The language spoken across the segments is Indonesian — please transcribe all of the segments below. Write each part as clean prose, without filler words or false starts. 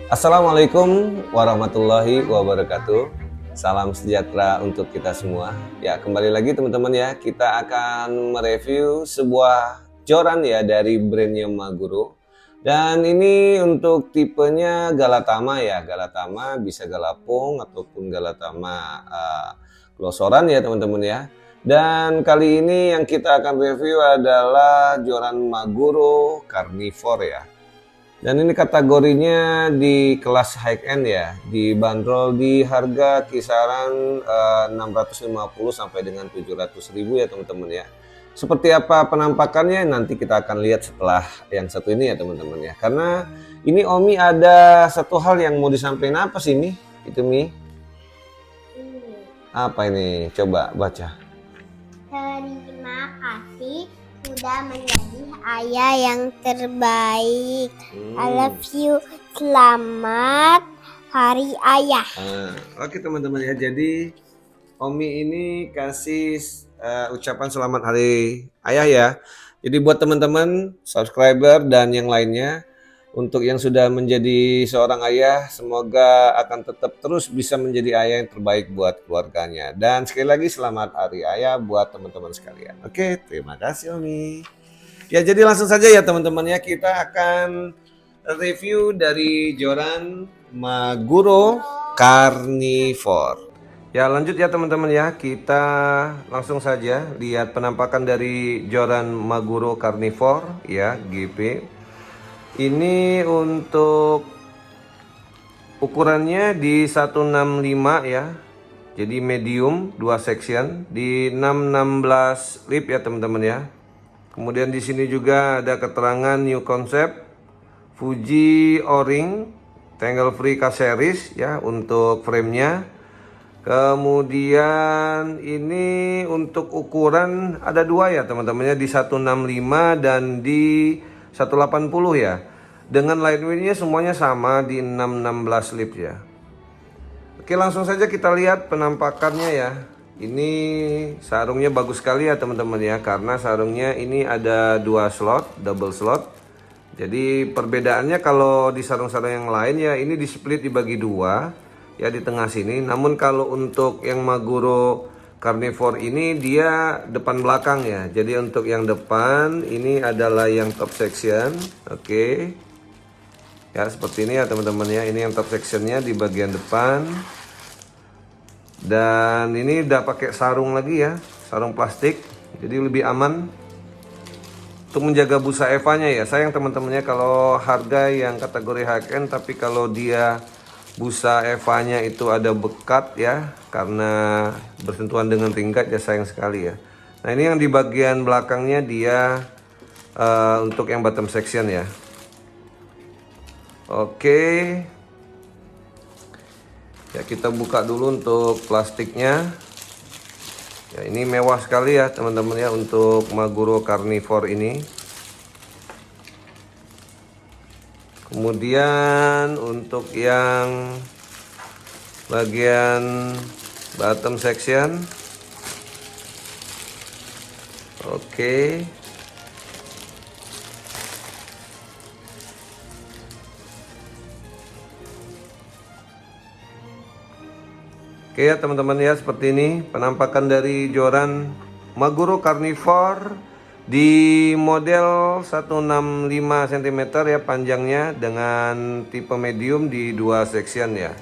Assalamualaikum warahmatullahi wabarakatuh. Salam sejahtera untuk kita semua. Ya, kembali lagi teman-teman ya, kita akan mereview sebuah joran ya dari brandnya Maguro. Dan ini untuk tipenya Galatama ya, Galatama bisa Galapung ataupun Galatama Glosoran ya teman-teman ya. Dan kali ini yang kita akan review adalah joran Maguro Carnivore ya. Dan ini kategorinya di kelas high end ya, dibanderol di harga kisaran 650 sampai dengan 700.000 ya teman-teman ya. Seperti apa penampakannya nanti kita akan lihat setelah yang satu ini ya teman-teman ya. Karena ini Omi ada satu hal yang mau disampaikan. Apa sih Mi? Itu Mi? Apa ini? Coba baca. Terima kasih sudah menjadi ayah yang terbaik. I love you. Selamat Hari Ayah. Oke teman-teman ya, jadi Omi ini kasih ucapan selamat Hari Ayah ya. Jadi buat teman-teman subscriber dan yang lainnya, untuk yang sudah menjadi seorang ayah, semoga akan tetap terus bisa menjadi ayah yang terbaik buat keluarganya. Dan sekali lagi selamat Hari Ayah buat teman-teman sekalian. Oke, terima kasih Omi. Ya, jadi langsung saja ya teman-teman ya, kita akan review dari joran Maguro Carnivore. Ya, lanjut ya teman-teman ya, kita langsung saja lihat penampakan dari joran Maguro Carnivore ya, GP. Ini untuk ukurannya di 165 ya. Jadi medium 2 section di 616 lip ya teman-teman ya. Kemudian di sini juga ada keterangan new concept Fuji O-ring tangle free K series ya untuk framenya. Kemudian ini untuk ukuran ada dua ya teman-temannya, di 165 dan di 180 ya. Dengan lightweightnya semuanya sama di 616 lip ya. Oke, langsung saja kita lihat penampakannya ya. Ini sarungnya bagus sekali ya teman-teman ya, karena sarungnya ini ada dua slot, double slot. Jadi perbedaannya kalau di sarung-sarung yang lain ya, ini di split dibagi dua ya di tengah sini. Namun kalau untuk yang Maguro Carnivore ini dia depan belakang ya. Jadi untuk yang depan ini adalah yang top section. Oke. Ya seperti ini ya teman-teman ya. Ini yang top sectionnya di bagian depan. Dan ini udah pakai sarung lagi ya, sarung plastik. Jadi lebih aman untuk menjaga busa evanya ya. Sayang teman-temannya kalau harga yang kategori high end, tapi kalau dia busa evanya itu ada bekat ya, karena bersentuhan dengan tingkat ya, sayang sekali ya. Nah ini yang di bagian belakangnya dia untuk yang bottom section ya. Oke. Ya kita buka dulu untuk plastiknya. Ya ini mewah sekali ya teman-teman ya untuk Maguro Carnivore ini. Kemudian untuk yang bagian bottom section. Oke. Oke ya teman-teman ya, seperti ini penampakan dari joran Maguro Carnivore di model 165 cm ya panjangnya, dengan tipe medium di 2 section ya.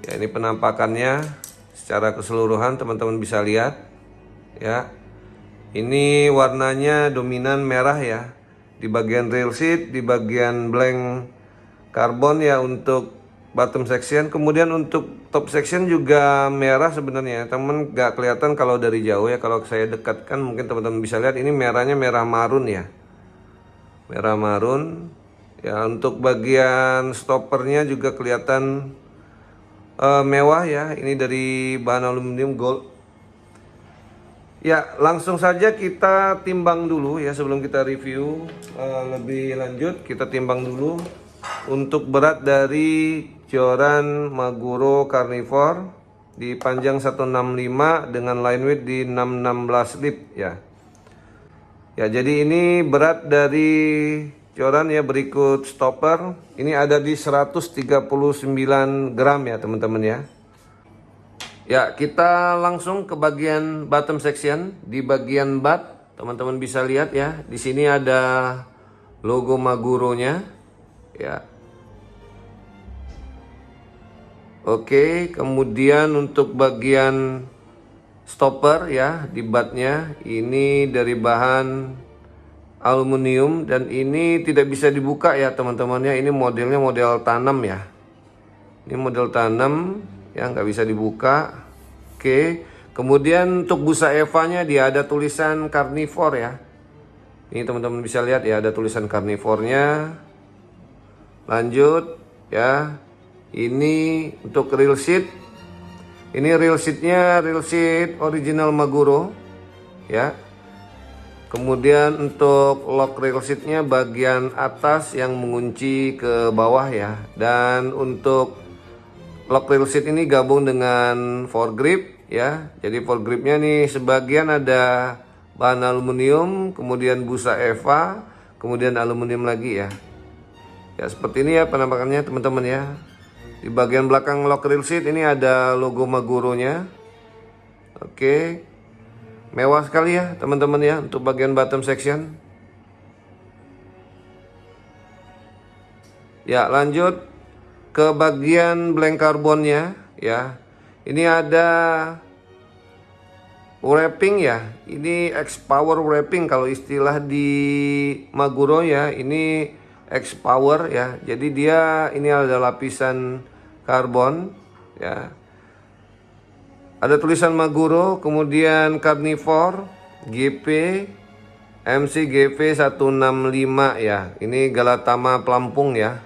Ya ini penampakannya secara keseluruhan teman-teman bisa lihat ya. Ini warnanya dominan merah ya. Di bagian rail seat, di bagian blank karbon ya untuk bottom section. Kemudian untuk top section juga merah sebenarnya. Teman gak kelihatan kalau dari jauh ya. Kalau saya dekatkan mungkin teman-teman bisa lihat ini merahnya merah marun ya. Merah marun. Ya untuk bagian stoppernya juga kelihatan mewah ya. Ini dari bahan aluminium gold. Ya, langsung saja kita timbang dulu ya sebelum kita review lebih lanjut. Kita timbang dulu untuk berat dari joran Maguro Carnivore di panjang 165 dengan line width di 616 lip ya. Ya, jadi ini berat dari Joran ya. Berikut stopper. Ini ada di 139 gram ya teman-teman ya. Ya, kita langsung ke bagian bottom section. Di bagian bat, teman-teman bisa lihat ya. Di sini ada logo Maguro-nya. Ya. Oke, kemudian untuk bagian stopper ya di batnya ini dari bahan aluminium dan ini tidak bisa dibuka ya teman-teman ya. Ini modelnya model tanam ya. Ini model tanam ya, nggak bisa dibuka. Oke, kemudian untuk busa Eva-nya dia ada tulisan Carnivore ya. Ini teman-teman bisa lihat ya, ada tulisan Carnivore-nya. Lanjut ya. Ini untuk reel seat. Ini reel seat-nya reel seat original Maguro ya. Kemudian untuk lock reel seat-nya bagian atas yang mengunci ke bawah ya. Dan untuk lock reel seat ini gabung dengan foregrip ya. Jadi foregripnya nih sebagian ada bahan aluminium, kemudian busa Eva, kemudian aluminium lagi ya. Ya seperti ini ya penampakannya teman-teman ya. Di bagian belakang lock reel seat ini ada logo Maguro-nya. Oke. Mewah sekali ya teman-teman ya untuk bagian bottom section. Ya, lanjut ke bagian blank karbonnya ya. Ini ada wrapping ya. Ini X Power wrapping kalau istilah di Maguro ya. Ini X Power ya. Jadi dia ini ada lapisan karbon ya. Ada tulisan Maguro, kemudian Carnivore, GP, MC GV 165 ya. Ini Galatama pelampung ya.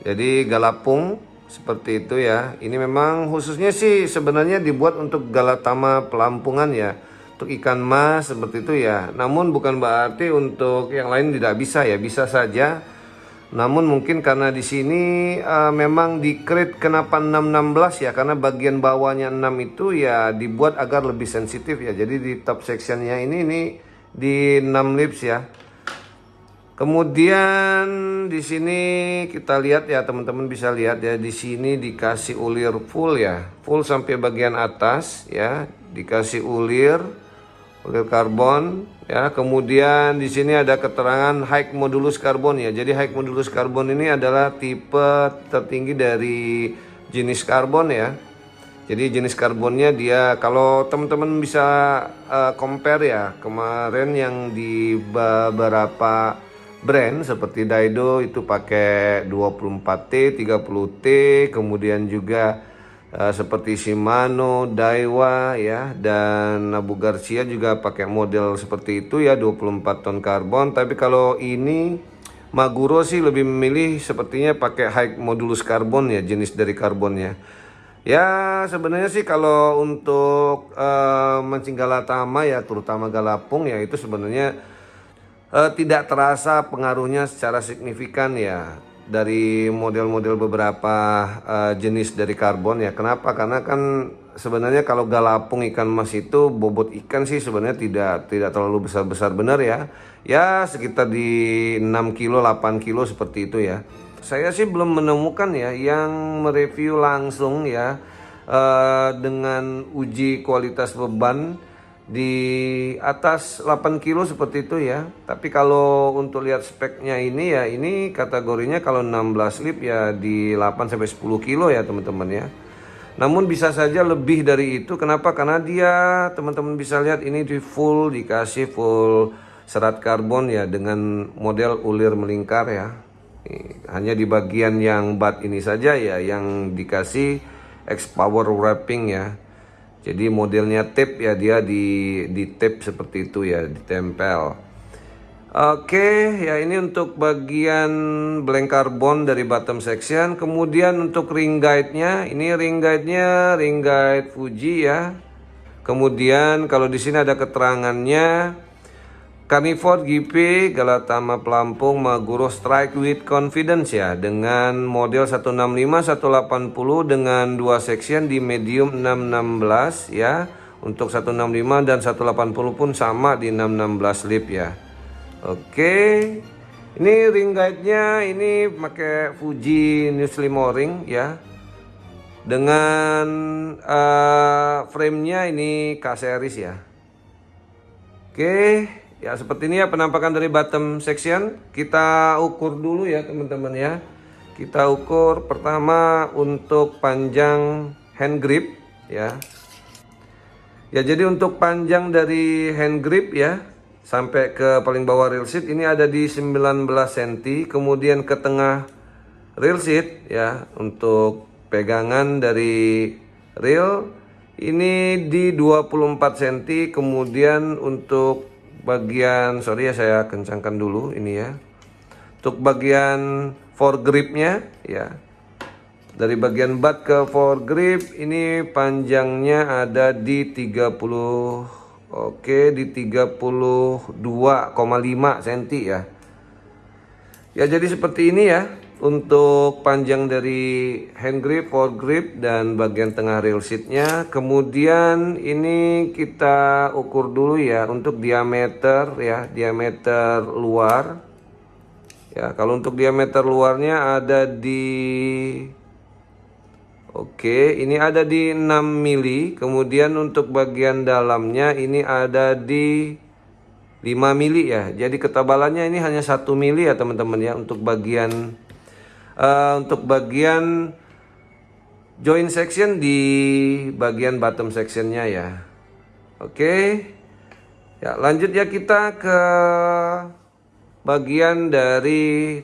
Jadi galapung seperti itu ya. Ini memang khususnya sih sebenarnya dibuat untuk Galatama pelampungan ya. Untuk ikan mas seperti itu ya. Namun bukan berarti untuk yang lain tidak bisa ya. Bisa saja. Namun mungkin karena di sini memang di crate kenapa 616 ya, karena bagian bawahnya 6 itu ya dibuat agar lebih sensitif ya. Jadi di top sectionnya ini di 6 lips ya. Kemudian di sini kita lihat ya teman-teman bisa lihat ya, di sini dikasih ulir full ya, full sampai bagian atas ya, dikasih ulir karbon ya. Kemudian di sini ada keterangan high modulus karbon ya. Jadi high modulus karbon ini adalah tipe tertinggi dari jenis karbon ya. Jadi jenis karbonnya dia kalau teman-teman bisa compare ya, kemarin yang di beberapa brand seperti Daido itu pakai 24T, 30T, kemudian juga seperti Shimano, Daiwa ya, dan Abu Garcia juga pakai model seperti itu ya, 24 ton karbon. Tapi kalau ini Maguro sih lebih memilih sepertinya pakai high modulus karbon ya, jenis dari karbonnya. Ya sebenarnya sih kalau untuk mancing Galatama ya, terutama galapung ya, itu sebenarnya tidak terasa pengaruhnya secara signifikan ya dari model-model beberapa jenis dari karbon ya. Kenapa? Karena kan sebenarnya kalau galapung ikan mas itu bobot ikan sih sebenarnya tidak terlalu besar-besar benar ya. Ya sekitar di 6 kilo 8 kilo seperti itu ya. Saya sih belum menemukan ya yang mereview langsung ya dengan uji kualitas beban di atas 8 kilo seperti itu ya. Tapi kalau untuk lihat speknya ini ya, ini kategorinya kalau 16 lip ya di 8 sampai 10 kilo ya teman-teman ya. Namun bisa saja lebih dari itu. Kenapa? Karena dia teman-teman bisa lihat ini dikasih full serat karbon ya dengan model ulir melingkar ya. Hanya di bagian yang bat ini saja ya yang dikasih X Power wrapping ya. Jadi modelnya tape ya, dia di tape seperti itu ya, ditempel. Oke, ya ini untuk bagian blank karbon dari bottom section. Kemudian untuk ring guide-nya, ini ring guide Fuji ya. Kemudian kalau di sini ada keterangannya Carnivore GP Galatama pelampung Maguro Strike with Confidence ya, dengan model 165 180 dengan 2 section di medium 616 ya. Untuk 165 dan 180 pun sama di 616 lip ya. Oke. Ini ring guide-nya ini pakai Fuji New Slim O-ring ya. Dengan frame-nya ini K series ya. Oke, ya seperti ini ya penampakan dari bottom section. Kita ukur dulu ya teman-teman ya. Kita ukur pertama untuk panjang hand grip ya. Ya jadi untuk panjang dari hand grip ya sampai ke paling bawah rail seat ini ada di 19 cm. Kemudian ke tengah rail seat ya untuk pegangan dari rail ini di 24 cm. Kemudian untuk bagian, sorry ya saya kencangkan dulu ini ya. Untuk bagian foregripnya ya. Dari bagian butt ke foregrip ini panjangnya ada di 30, oke, di 32,5 cm ya. Ya jadi seperti ini ya untuk panjang dari hand grip, foregrip dan bagian tengah rail seatnya. Kemudian ini kita ukur dulu ya untuk diameter ya, diameter luar. Ya kalau untuk diameter luarnya ada di, oke, ini ada di 6 mili. Kemudian untuk bagian dalamnya ini ada di 5 mili ya. Jadi ketebalannya ini hanya 1 mili ya teman-teman ya untuk bagian joint section di bagian bottom sectionnya ya. Oke. Ya, lanjut ya kita ke bagian dari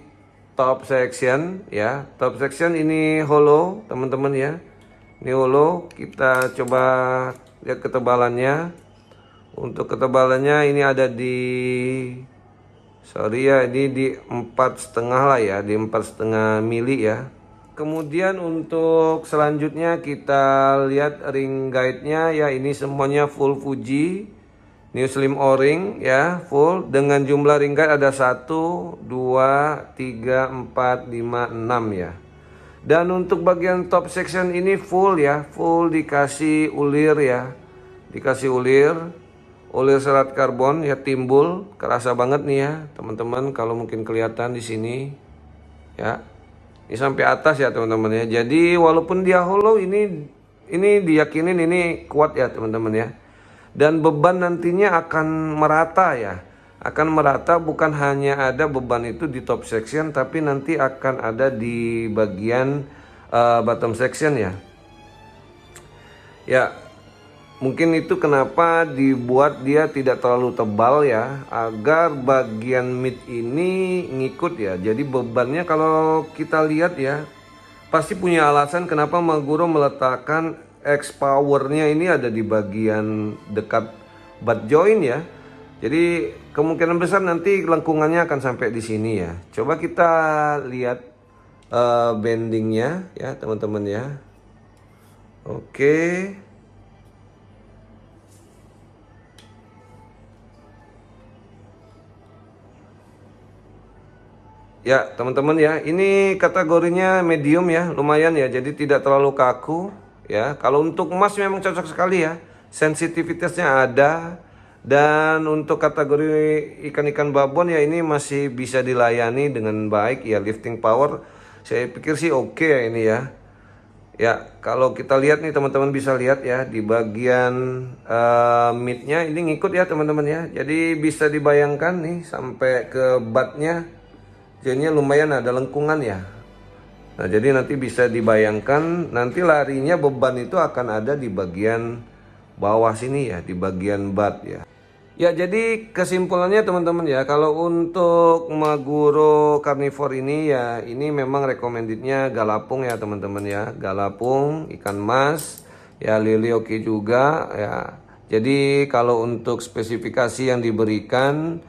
top section ya. Top section ini hollow teman-teman ya. Ini hollow. Kita coba lihat ketebalannya. Untuk ketebalannya ini ada di, sorry ya, ini di 4,5 lah ya, di 4,5 mili ya. Kemudian untuk selanjutnya kita lihat ring guide-nya ya, ini semuanya full Fuji New Slim O-ring ya, full dengan jumlah ring guide ada 1, 2, 3, 4, 5, 6 ya. Dan untuk bagian top section ini full ya, full dikasih ulir ya. Dikasih ulir serat karbon ya, timbul, kerasa banget nih ya teman-teman kalau mungkin kelihatan di sini ya. Ini sampai atas ya teman-teman ya. Jadi walaupun dia hollow ini diyakinin ini kuat ya teman-teman ya. Dan beban nantinya akan merata ya. Akan merata, bukan hanya ada beban itu di top section tapi nanti akan ada di bagian bottom section ya. Ya, mungkin itu kenapa dibuat dia tidak terlalu tebal ya, agar bagian mid ini ngikut ya. Jadi bebannya kalau kita lihat ya, pasti punya alasan kenapa Maguro meletakkan X powernya ini ada di bagian dekat butt joint ya. Jadi kemungkinan besar nanti lengkungannya akan sampai di sini ya. Coba kita lihat bendingnya ya teman-teman ya. Oke. Ya teman-teman ya, ini kategorinya medium ya, lumayan ya, jadi tidak terlalu kaku ya. Kalau untuk emas memang cocok sekali ya, sensitivitasnya ada. Dan untuk kategori ikan-ikan babon ya ini masih bisa dilayani dengan baik ya, lifting power saya pikir sih oke ya ini ya. Ya kalau kita lihat nih teman-teman bisa lihat ya di bagian midnya ini ngikut ya teman-teman ya. Jadi bisa dibayangkan nih sampai ke buttnya. Jadinya lumayan ada lengkungan ya. Nah jadi nanti bisa dibayangkan nanti larinya beban itu akan ada di bagian bawah sini ya, di bagian butt ya. Ya jadi kesimpulannya teman-teman ya, kalau untuk Maguro Carnivore ini ya, ini memang recommendednya galapung ya teman-teman ya. Galapung, ikan mas, ya lili oke juga ya. Jadi kalau untuk spesifikasi yang diberikan,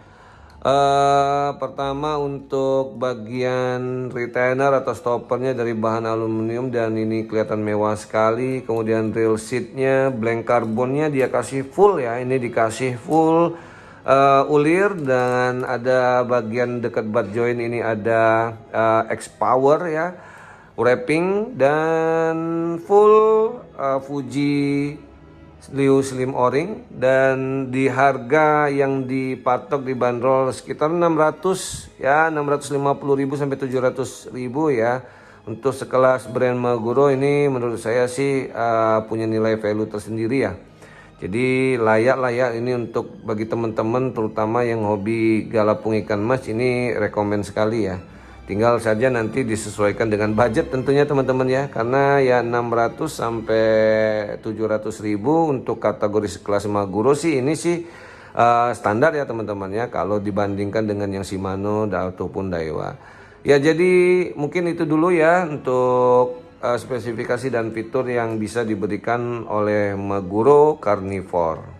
pertama untuk bagian retainer atau stoppernya dari bahan aluminium dan ini kelihatan mewah sekali. Kemudian rail seatnya blank karbonnya dia kasih full ya, ini dikasih full ulir dan ada bagian dekat butt joint ini ada X power ya, wrapping dan full Fuji Liu Slim O-ring, dan di harga yang dipatok dibanderol sekitar 600 ya, 650.000 sampai 700.000 ya. Untuk sekelas brand Maguro ini menurut saya sih punya nilai value tersendiri ya. Jadi layak ini untuk bagi teman-teman terutama yang hobi galapung ikan mas, ini rekomen sekali ya. Tinggal saja nanti disesuaikan dengan budget tentunya teman-teman ya. Karena ya 600 sampai 700.000 untuk kategori sekelas Maguro sih ini sih standar ya teman-teman ya. Kalau dibandingkan dengan yang Shimano ataupun Daiwa. Ya jadi mungkin itu dulu ya untuk spesifikasi dan fitur yang bisa diberikan oleh Maguro Carnivore.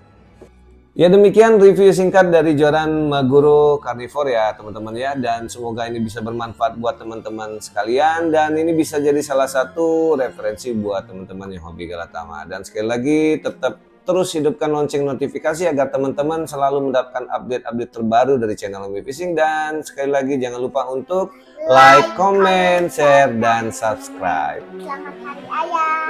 Ya demikian review singkat dari joran Maguro Carnivore ya teman-teman ya, dan semoga ini bisa bermanfaat buat teman-teman sekalian dan ini bisa jadi salah satu referensi buat teman-teman yang hobi galatama. Dan sekali lagi tetap terus hidupkan lonceng notifikasi agar teman-teman selalu mendapatkan update-update terbaru dari channel Hobi Fishing, dan sekali lagi jangan lupa untuk like, comment, share, dan subscribe. Selamat Hari Ayah.